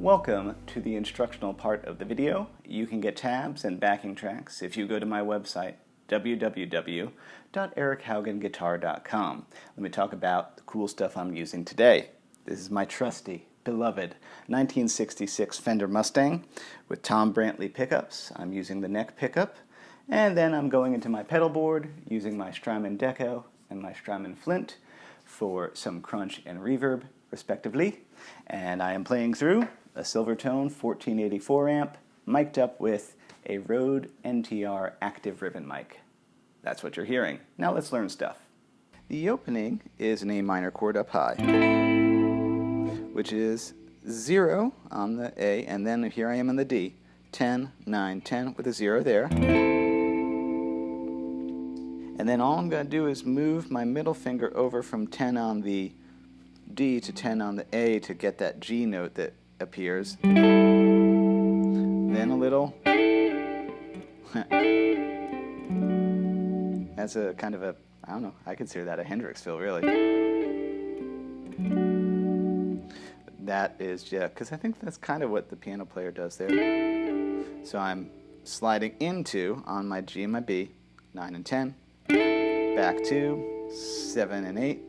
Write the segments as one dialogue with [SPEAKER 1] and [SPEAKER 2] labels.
[SPEAKER 1] Welcome to the instructional part of the video. You can get tabs and backing tracks if you go to my website, www.erichaugenguitar.com. Let me talk about the cool stuff I'm using today. This is my trusty, beloved 1966 Fender Mustang with Tom Brantley pickups. I'm using the neck pickup, and then I'm going into my pedal board using my Strymon Deco and my Strymon Flint for some crunch and reverb, respectively. And I am playing through a Silvertone 1484 amp, mic'd up with a Rode NTR active ribbon mic. That's what you're hearing. Now let's learn stuff. The opening is an A minor chord up high, which is 0 on the A, and then here I am on the D. 10, 9, 10 with a 0 there. And then all I'm going to do is move my middle finger over from 10 on the D to 10 on the A to get that G note that appears. Then a little. That's a kind of a, I don't know, I consider that a Hendrix fill, really. That is, yeah, because I think that's kind of what the piano player does there. So I'm sliding into, on my G and my B, 9 and 10, back to 7 and 8.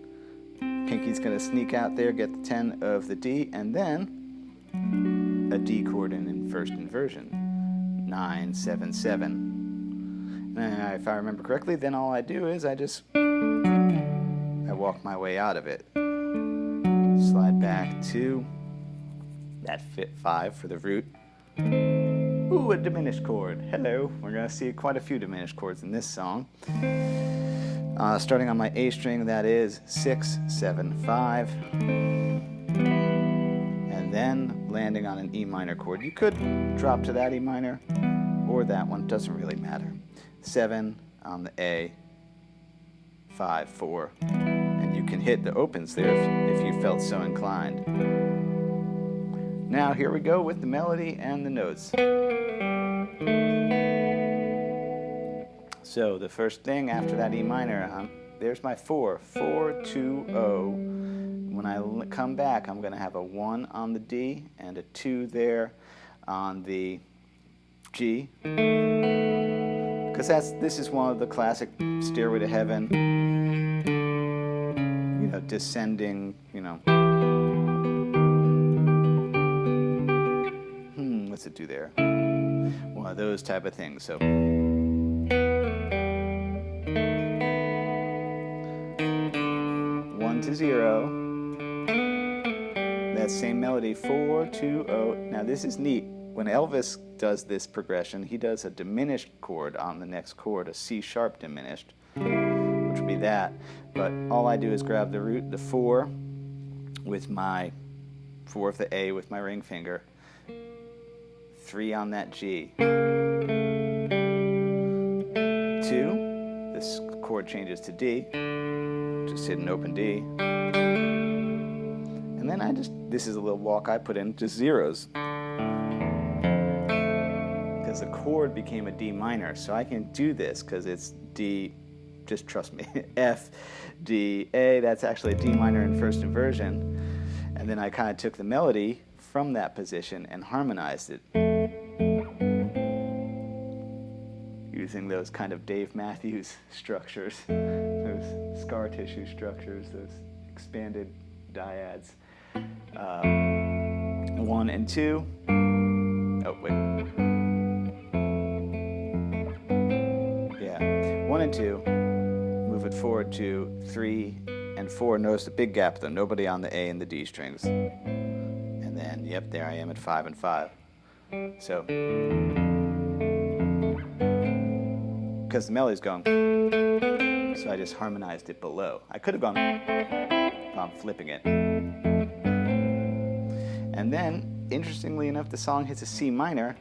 [SPEAKER 1] Pinky's going to sneak out there, get the 10 of the D, and then a D chord in first inversion, 9, 7, 7. And if I remember correctly, then all I do is I walk my way out of it. Slide back to that fit 5 for the root. Ooh, a diminished chord. Hello. We're going to see quite a few diminished chords in this song. Starting on my A string, that is 6, 7, 5. And then landing on an E minor chord. You could drop to that E minor or that one, doesn't really matter. 7 on the A, 5, 4. And you can hit the opens there if you felt so inclined. Now here we go with the melody and the notes. So the first thing after that E minor, there's my 4, 4, 2, 0. When I come back, I'm going to have a 1 on the D and a 2 there on the G. Because this is one of the classic Stairway to Heaven, descending, what's it do there? One of those type of things. So 1 to 0. That same melody, 4, 2, 0. Now this is neat. When Elvis does this progression, he does a diminished chord on the next chord, a C sharp diminished, which would be that. But all I do is grab the root, the 4, with my 4 of the A with my ring finger, 3 on that G, 2, this chord changes to D, just hit an open D, and then this is a little walk I put in, just zeros. Because the chord became a D minor, so I can do this because it's D, just trust me, F, D, A, that's actually a D minor in first inversion, and then I kind of took the melody from that position and harmonized it using those kind of Dave Matthews structures, those scar tissue structures, those expanded dyads. 1 and 2. Oh, wait. Yeah, 1 and 2. Move it forward to 3 and 4. Notice the big gap, though. Nobody on the A and the D strings. And then, yep, there I am at 5 and 5. So, because the melody's going, so I just harmonized it below. I could have gone, I'm flipping it. And then, interestingly enough, the song hits a C minor.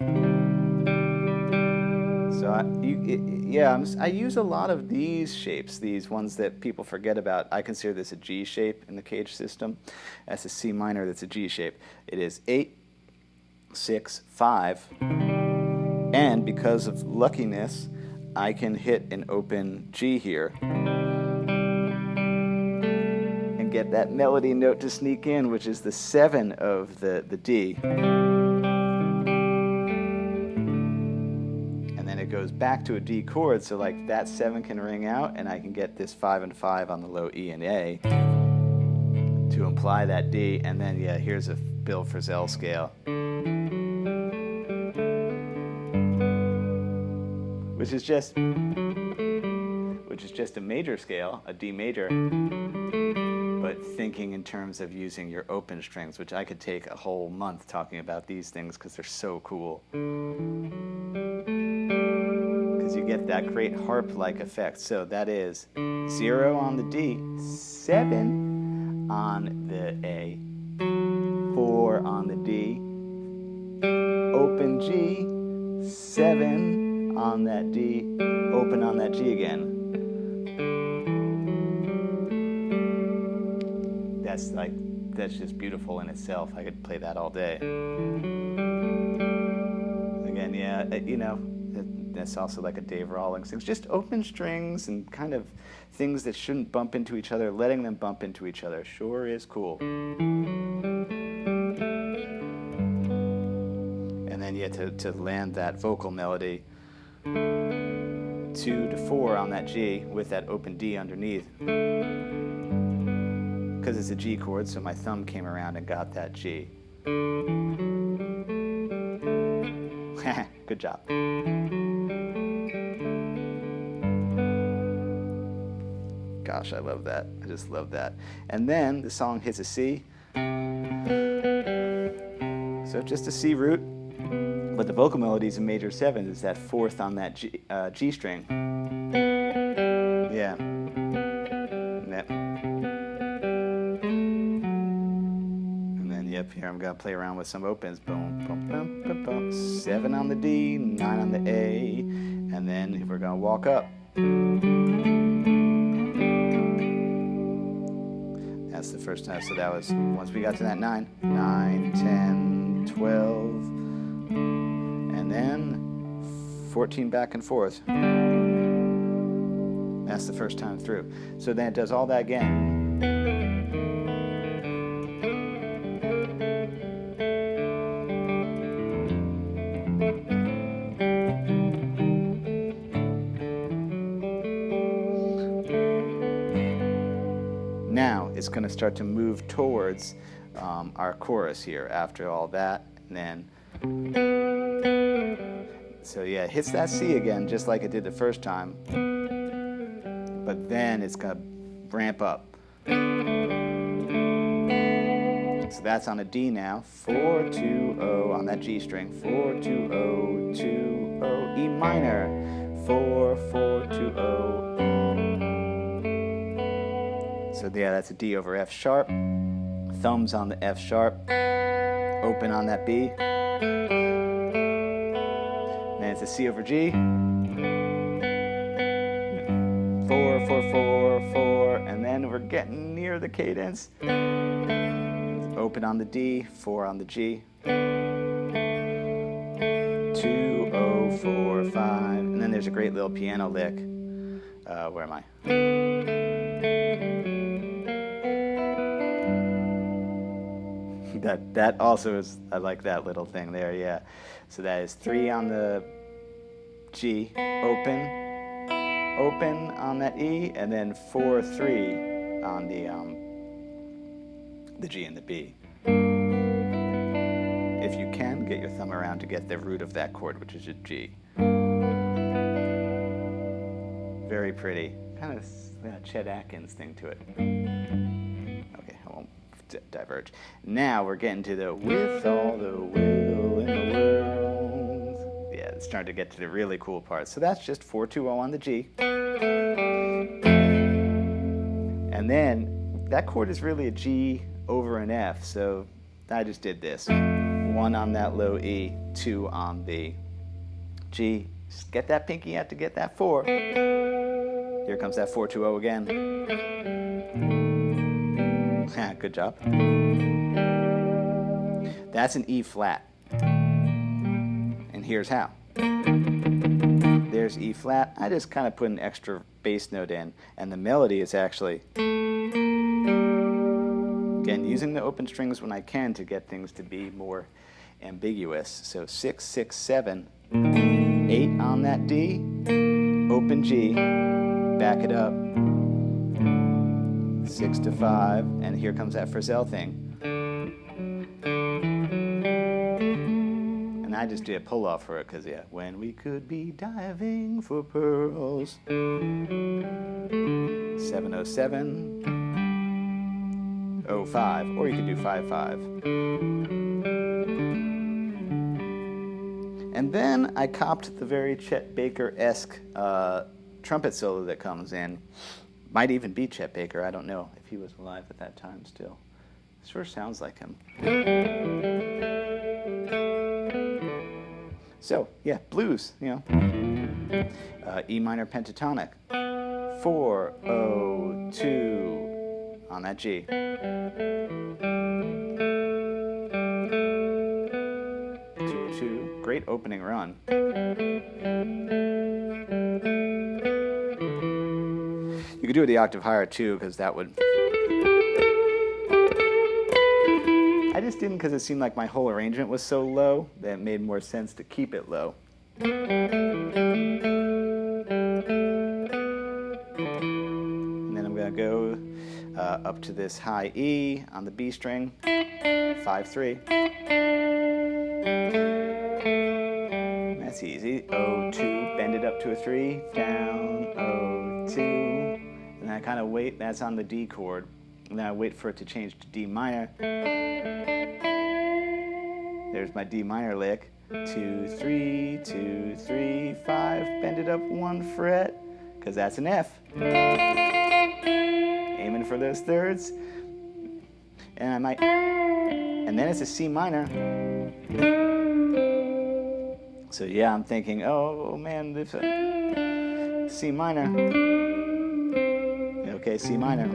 [SPEAKER 1] So I use a lot of these shapes, these ones that people forget about. I consider this a G shape in the Cage system. That's a C minor, that's a G shape. It is 8, 6, 5, and because of luckiness, I can hit an open G here and can get that melody note to sneak in, which is the 7 of the D. And then it goes back to a D chord, so like that 7 can ring out, and I can get this 5 and 5 on the low E and A to imply that D, and then yeah, here's a Bill Frisell scale, which is just a major scale, a D major, but thinking in terms of using your open strings, which I could take a whole month talking about these things because they're so cool. Because you get that great harp-like effect. So that is 0 on the D, 7 on the A, 4 on the D, open G, 7 on that D, open on that G again. That's just beautiful in itself. I could play that all day. Again, yeah, you know, that's also like a Dave Rawlings thing. It's just open strings and kind of things that shouldn't bump into each other, letting them bump into each other sure is cool. And then, yeah, to land that vocal melody, 2 to 4 on that G with that open D underneath. Because it's a G chord, so my thumb came around and got that G. Good job. Gosh, I love that. I just love that. And then the song hits a C. So just a C root, but the vocal melody is a major 7. It's that 4th on that G string. Yeah. Yep, here I'm going to play around with some opens. Boom, boom, boom, boom, boom. 7 on the D, 9 on the A, and then we're going to walk up. That's the first time. So that was, once we got to that 9, 10, 12, and then 14 back and forth. That's the first time through. So then it does all that again. Now it's going to start to move towards our chorus here after all that, and then so yeah, it hits that C again just like it did the first time, but then it's going to ramp up. So that's on a D now, 4 2 0 on that G string, 4 2 0 2 0 E minor, 4 4 2 0. So yeah, that's a D over F sharp, thumbs on the F sharp, open on that B, then it's a C over G, 4 4 4 4, and then we're getting near the cadence. Open on the D, 4 on the G, 2 0 4 5, and then there's a great little piano lick. Where am I? That also is, I like that little thing there, yeah. So that is 3 on the G, open on that E, and then 4 3 on the G and the B. If you can, get your thumb around to get the root of that chord, which is a G. Very pretty, kind of a Chet Atkins thing to it. Okay, I won't diverge. Now we're getting to the with all the will in the world. Yeah, it's starting to get to the really cool part. So that's just 4 2 0 on the G. And then that chord is really a G over an F, so I just did this. 1 on that low E, 2 on the G. Just get that pinky out to get that 4. Here comes that 4 2 0 again. Good job. That's an E flat. And here's how. There's E flat. I just kind of put an extra bass note in, and the melody is actually Again, using the open strings when I can to get things to be more ambiguous. So 6, 6, 7, 8 on that D, open G, back it up, 6 to 5, and here comes that Frizzell thing. And I just did a pull off for it because, yeah, when we could be diving for pearls. 707, 05, or you could do 55. And then I copped the very Chet Baker-esque trumpet solo that comes in. Might even be Chet Baker, I don't know if he was alive at that time still. Sure sounds like him. So, yeah, blues, you know. E minor pentatonic. 4, 0, 2 on that G. 2, 2, great opening run. You could do it the octave higher too, because that would... I just didn't because it seemed like my whole arrangement was so low that it made more sense to keep it low. And then I'm going to go up to this high E on the B string, 5-3. That's easy. 0-2, bend it up to a 3, down, 0-2. And I kind of wait, that's on the D chord. And then I wait for it to change to D minor. There's my D minor lick. 2, 3, 2, 3, 5. Bend it up 1 fret, because that's an F. Aiming for those thirds. And I might, and then it's a C minor. So yeah, I'm thinking, oh man, this C minor. Okay, C minor.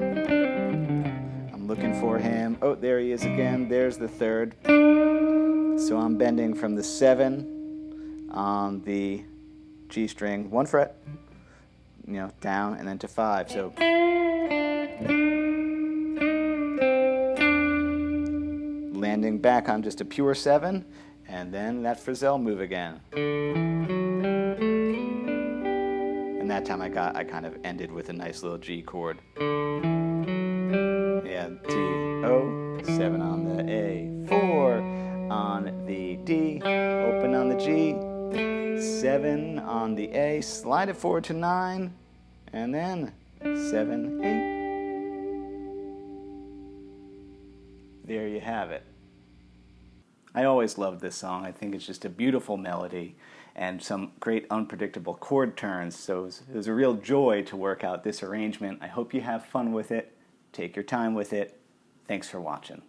[SPEAKER 1] I'm looking for him. Oh, there he is again. There's the third. So I'm bending from the 7 on the G string, 1 fret, you know, down, and then to 5. So landing back on just a pure 7, and then that Frizzell move again. And that time I kind of ended with a nice little G chord. Yeah, T, O, 7 on the A, 4 on the D, open on the G, 7 on the A, slide it forward to 9, and then 7, 8. There you have it. I always loved this song. I think it's just a beautiful melody and some great unpredictable chord turns, so it was a real joy to work out this arrangement. I hope you have fun with it. Take your time with it. Thanks for watching.